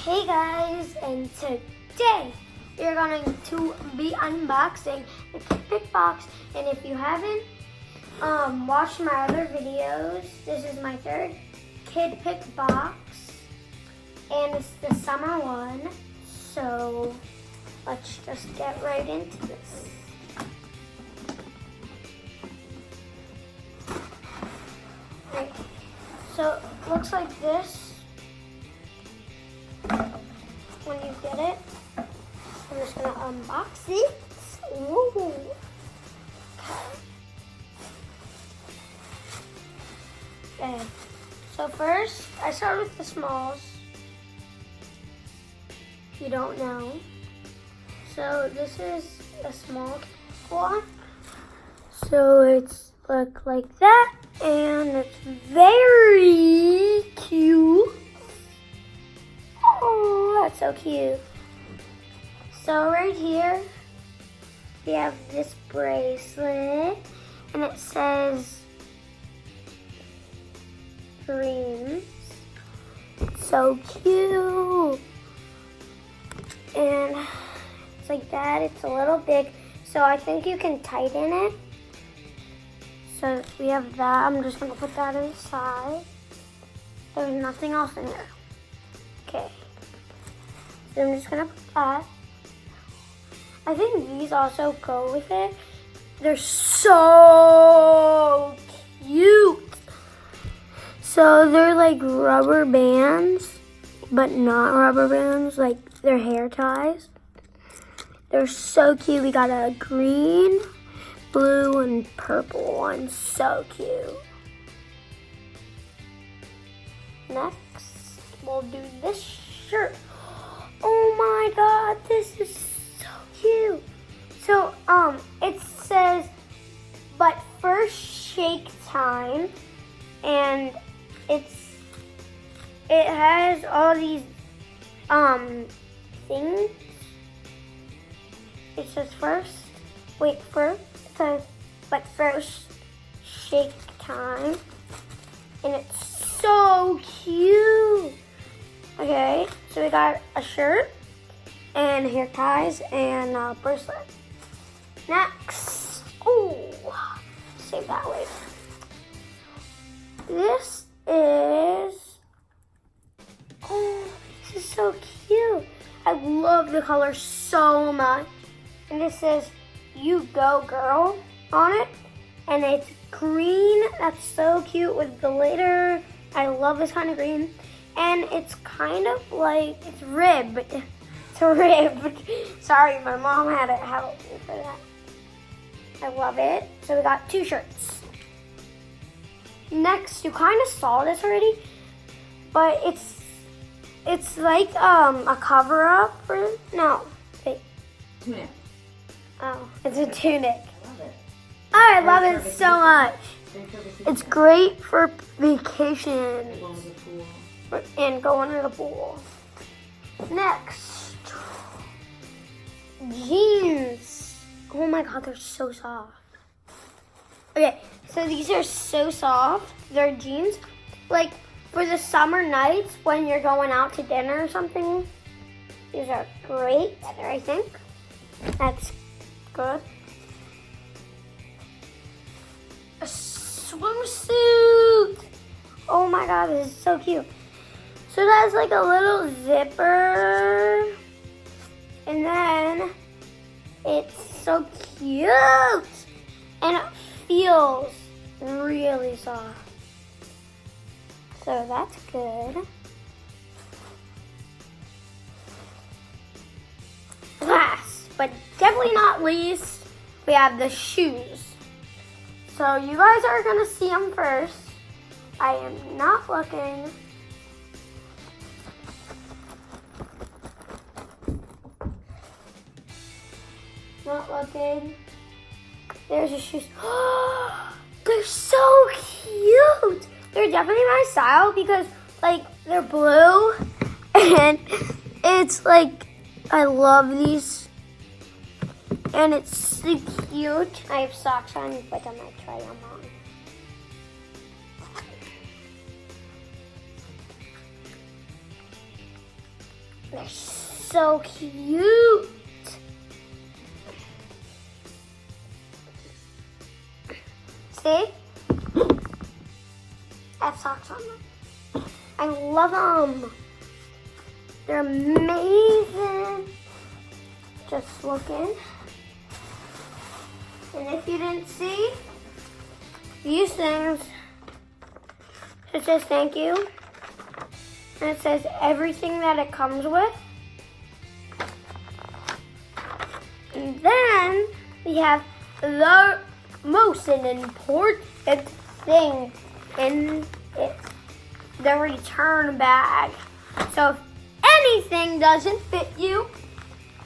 Hey guys, and today we're going to be unboxing the KidPik box. And if you haven't watched my other videos, this is my third KidPik box, and it's the summer one. So let's just get right into this. Right. So it looks like this. When you get it, I'm just gonna unbox it. Ooh. Okay. So first, I start with the smalls. If you don't know. So this is a small one. So it's look like that, and it's very cute. Oh, that's so cute. So right here, we have this bracelet, and it says dreams. It's so cute. And it's like that. It's a little big, so I think you can tighten it. So we have that. I'm just gonna put that inside. There's nothing else in there. Okay. So I'm just gonna put that. I think these also go with it. They're so cute. So they're like rubber bands, but not rubber bands, like they're hair ties. They're so cute. We got a green, blue, and purple one. So cute. Next, we'll do this shirt. Oh my god, this is so cute. So, it says, but first shake time, and it has all these, things. It says it says, but first shake time, and it's so cute. Okay, so we got a shirt and hair ties and a bracelet. Next, save that later. This is so cute. I love the color so much. And this says, "You go girl" on it. And it's green. That's so cute with glitter. I love this kind of green. And it's kind of like, it's ribbed. It's ribbed. Sorry, my mom had to help me for that. I love it. So we got two shirts. Next, you kind of saw this already, but it's like a cover up for, no. Wait. Tunic. Oh, it's a tunic. I love it. I love it so much. It's great for vacations and going to the pool. Next, jeans. Oh my god, they're so soft. Okay, so these are so soft. They're jeans. Like for the summer nights when you're going out to dinner or something. These are great, I think. That's good. A swimsuit. Oh my god, this is so cute. So it has like a little zipper, and then it's so cute, and it feels really soft. So that's good. Last, but definitely not least, we have the shoes. So you guys are gonna see them first. I am not looking. Not looking. There's the shoes. They're so cute. They're definitely my style because like they're blue and it's like I love these. And it's so cute. I have socks on, but I'm gonna try them on. They're so cute. See? I have socks on them. I love them. They're amazing. Just looking. And if you didn't see, these things, it says thank you. And it says everything that it comes with. And then we have the most important thing in it, the return bag. So if anything doesn't fit you,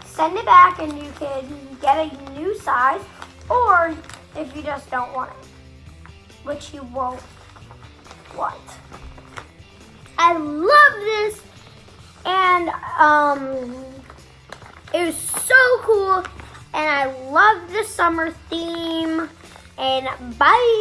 send it back and you can get a new size, or if you just don't want it, which you won't want. I love this, and it was so cool, and I love the summer theme, and bye.